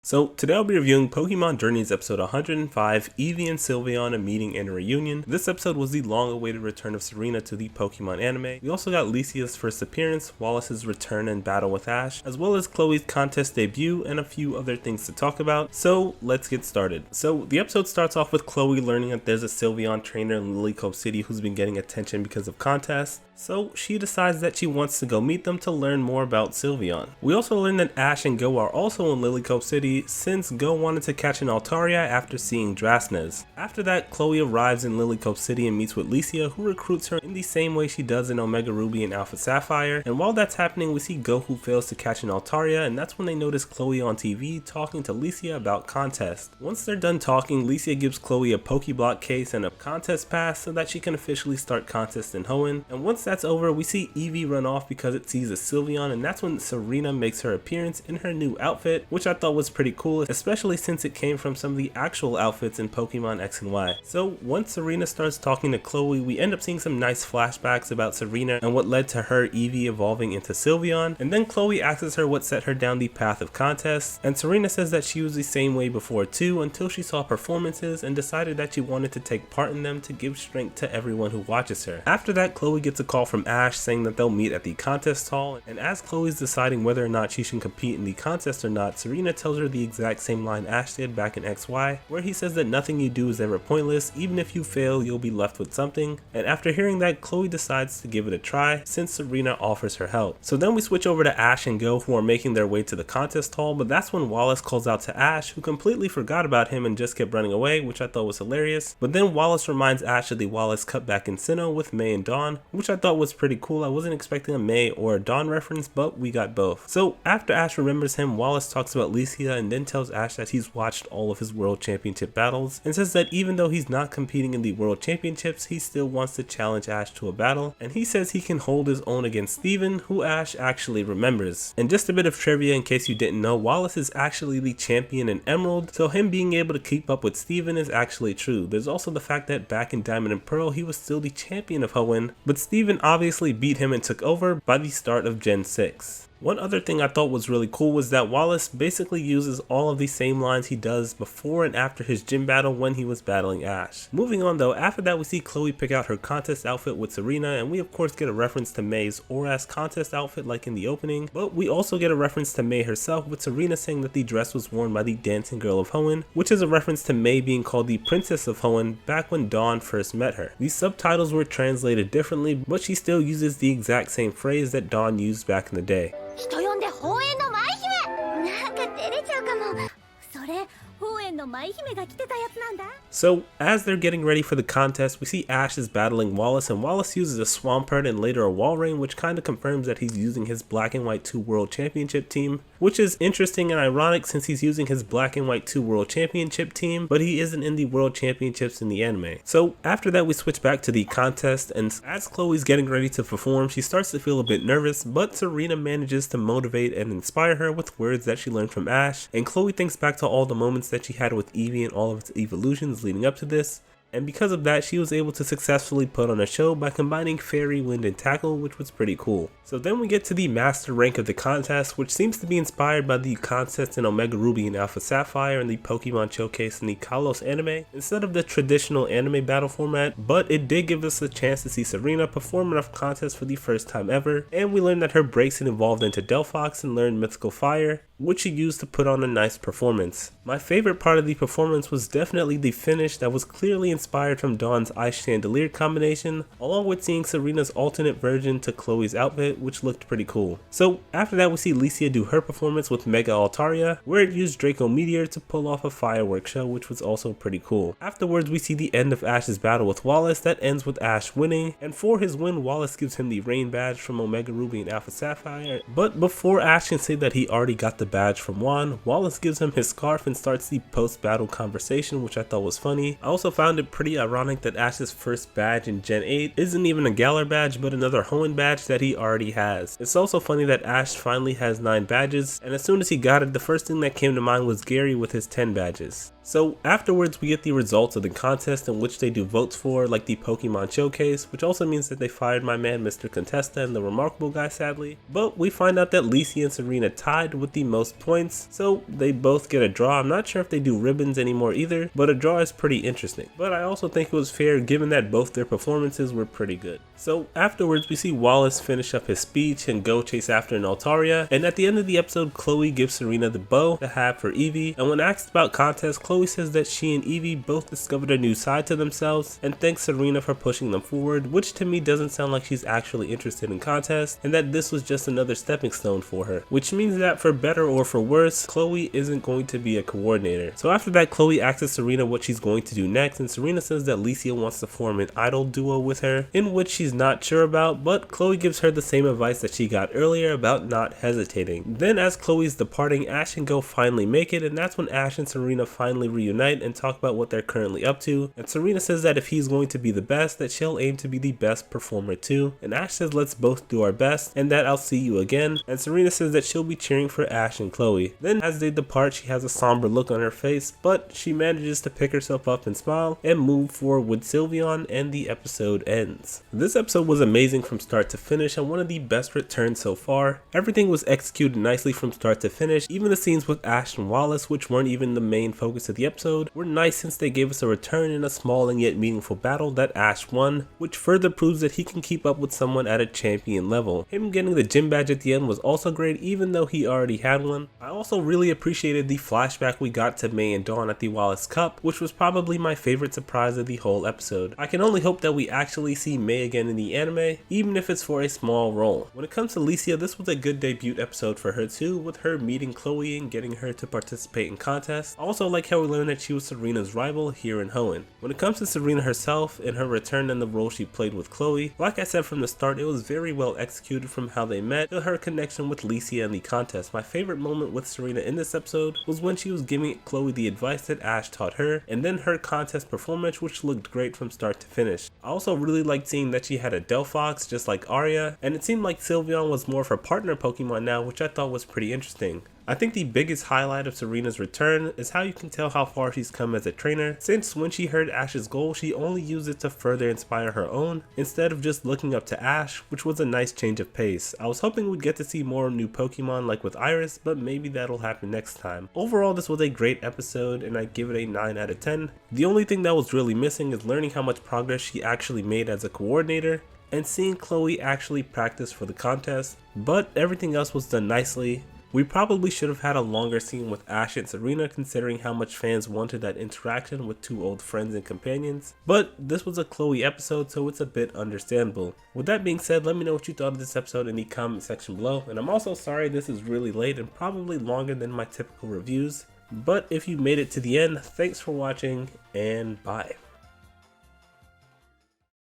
So today I'll be reviewing Pokémon Journeys episode 105, Eevee and Sylveon, a meeting and a reunion. This episode was the long-awaited return of Serena to the Pokemon anime. We also got Lisia's first appearance, Wallace's return and battle with Ash, as well as Chloe's contest debut, and a few other things to talk about. So let's get started. So the episode starts off with Chloe learning that there's a Sylveon trainer in Lilycove City who's been getting attention because of contests. So she decides that she wants to go meet them to learn more about Sylveon. We also learn that Ash and Goh are also in Lilycove City since Goh wanted to catch an Altaria after seeing Drasnez. After that, Chloe arrives in Lilycove City and meets with Lisia, who recruits her in the same way she does in Omega Ruby and Alpha Sapphire. And while that's happening, we see Goh who fails to catch an Altaria, and that's when they notice Chloe on TV talking to Lisia about contests. Once they're done talking, Lisia gives Chloe a Pokeblock case and a contest pass so that she can officially start contests in Hoenn. And once that's over, we see Eevee run off because it sees a Sylveon, and that's when Serena makes her appearance in her new outfit, which I thought was pretty cool, especially since it came from some of the actual outfits in Pokemon X and Y. So once Serena starts talking to Chloe, we end up seeing some nice flashbacks about Serena and what led to her Eevee evolving into Sylveon, and then Chloe asks her what set her down the path of contests, and Serena says that she was the same way before too until she saw performances and decided that she wanted to take part in them to give strength to everyone who watches her. After that, Chloe gets a call from Ash saying that they'll meet at the contest hall, and as Chloe's deciding whether or not she should compete in the contest or not, Serena tells her the exact same line Ash did back in XY, where he says that nothing you do is ever pointless, even if you fail you'll be left with something. And after hearing that, Chloe decides to give it a try since Serena offers her help. So then we switch over to Ash and Goh, who are making their way to the contest hall, but that's when Wallace calls out to Ash, who completely forgot about him and just kept running away, which I thought was hilarious. But then Wallace reminds Ash of the Wallace Cup back in Sinnoh with May and Dawn, which I thought was pretty cool. I wasn't expecting a May or a Dawn reference, but we got both. So after Ash remembers him, Wallace talks about Lisia and then tells Ash that he's watched all of his World Championship battles and says that even though he's not competing in the World Championships, he still wants to challenge Ash to a battle, and he says he can hold his own against Steven, who Ash actually remembers. And just a bit of trivia in case you didn't know, Wallace is actually the champion in Emerald, so him being able to keep up with Steven is actually true. There's also the fact that back in Diamond and Pearl he was still the champion of Hoenn, but Steven obviously beat him and took over by the start of Gen 6. One other thing I thought was really cool was that Wallace basically uses all of the same lines he does before and after his gym battle when he was battling Ash. Moving on though, after that we see Chloe pick out her contest outfit with Serena, and we of course get a reference to May's Oras contest outfit like in the opening, but we also get a reference to May herself with Serena saying that the dress was worn by the dancing girl of Hoenn, which is a reference to May being called the Princess of Hoenn back when Dawn first met her. These subtitles were translated differently, but she still uses the exact same phrase that Dawn used back in the day. 人呼んで宝園の舞姫なんか照れちゃうかもそれ宝園の舞姫が着てたやつなんだ So as they're getting ready for the contest, we see Ash is battling Wallace, and Wallace uses a Swampert and later a Walrein, which kind of confirms that he's using his Black and White 2 World Championship team, which is interesting and ironic since he's using his Black and White 2 World Championship team, but he isn't in the World Championships in the anime. So after that we switch back to the contest, and as Chloe's getting ready to perform, she starts to feel a bit nervous, but Serena manages to motivate and inspire her with words that she learned from Ash, and Chloe thinks back to all the moments that she had with Eevee and all of its evolutions leading up to this. And because of that, she was able to successfully put on a show by combining Fairy, Wind, and Tackle, which was pretty cool. So then we get to the master rank of the contest, which seems to be inspired by the contests in Omega Ruby and Alpha Sapphire and the Pokemon Showcase in the Kalos anime, instead of the traditional anime battle format, but it did give us a chance to see Serena perform enough contests for the first time ever, and we learned that her breaks had evolved into Delphox and learned Mythical Fire, which she used to put on a nice performance. My favorite part of the performance was definitely the finish that was clearly inspired from Dawn's Ice Chandelier combination, along with seeing Serena's alternate version to Chloe's outfit, which looked pretty cool. So after that we see Lisia do her performance with Mega Altaria, where it used Draco Meteor to pull off a fireworks show, which was also pretty cool. Afterwards we see the end of Ash's battle with Wallace that ends with Ash winning, and for his win Wallace gives him the Rain badge from Omega Ruby and Alpha Sapphire, but before Ash can say that he already got the badge from Juan, Wallace gives him his scarf and starts the post-battle conversation, which I thought was funny. I also found it pretty ironic that Ash's first badge in Gen 8 isn't even a Galar badge but another Hoenn badge that he already has. It's also funny that Ash finally has 9 badges, and as soon as he got it, the first thing that came to mind was Gary with his 10 badges. So afterwards we get the results of the contest in which they do votes for, like the Pokemon Showcase, which also means that they fired my man Mr. Contesta and the Remarkable guy sadly, but we find out that Lisia and Serena tied with the most most points, so they both get a draw. I'm not sure if they do ribbons anymore either, but a draw is pretty interesting. But I also think it was fair given that both their performances were pretty good. So afterwards we see Wallace finish up his speech and go chase after an Altaria, and at the end of the episode Chloe gives Serena the bow to have for Eevee, and when asked about contest, Chloe says that she and Eevee both discovered a new side to themselves and thanks Serena for pushing them forward, which to me doesn't sound like she's actually interested in contest, and that this was just another stepping stone for her, which means that for better or for worse, Chloe isn't going to be a coordinator. So after that, Chloe asks Serena what she's going to do next, and Serena says that Lisia wants to form an idol duo with her, in which she's not sure about, but Chloe gives her the same advice that she got earlier about not hesitating. Then as Chloe's departing, Ash and Goh finally make it, and that's when Ash and Serena finally reunite and talk about what they're currently up to, and Serena says that if he's going to be the best, that she'll aim to be the best performer too, and Ash says let's both do our best and that I'll see you again, and Serena says that she'll be cheering for Ash and Chloe. Then as they depart, she has a somber look on her face, but she manages to pick herself up and smile and move forward with Sylveon, and the episode ends. This episode was amazing from start to finish and one of the best returns so far. Everything was executed nicely from start to finish. Even the scenes with Ash and Wallace, which weren't even the main focus of the episode, were nice since they gave us a return in a small and yet meaningful battle that Ash won, which further proves that he can keep up with someone at a champion level. Him getting the gym badge at the end was also great, even though he already had one. I also really appreciated the flashback we got to May and Dawn at the Wallace Cup, which was probably my favorite surprise of the whole episode. I can only hope that we actually see May again in the anime, even if it's for a small role. When it comes to Lisia, this was a good debut episode for her too, with her meeting Chloe and getting her to participate in contests. I also like how we learned that she was Serena's rival here in Hoenn. When it comes to Serena herself and her return and the role she played with Chloe, like I said from the start, it was very well executed from how they met to her connection with Lisia in the contest. My favorite moment with Serena in this episode was when she was giving Chloe the advice that Ash taught her, and then her contest performance, which looked great from start to finish. I also really liked seeing that she had a Delphox just like Arya, and it seemed like Sylveon was more of her partner Pokemon now, which I thought was pretty interesting. I think the biggest highlight of Serena's return is how you can tell how far she's come as a trainer, since when she heard Ash's goal, she only used it to further inspire her own, instead of just looking up to Ash, which was a nice change of pace. I was hoping we'd get to see more new Pokemon like with Iris, but maybe that'll happen next time. Overall, this was a great episode, and I'd give it a 9 out of 10. The only thing that was really missing is learning how much progress she actually made as a coordinator, and seeing Chloe actually practice for the contest, but everything else was done nicely. We probably should have had a longer scene with Ash and Serena, considering how much fans wanted that interaction with two old friends and companions, but this was a Chloe episode, so it's a bit understandable. With that being said, let me know what you thought of this episode in the comment section below, and I'm also sorry this is really late and probably longer than my typical reviews, but if you made it to the end, thanks for watching, and bye.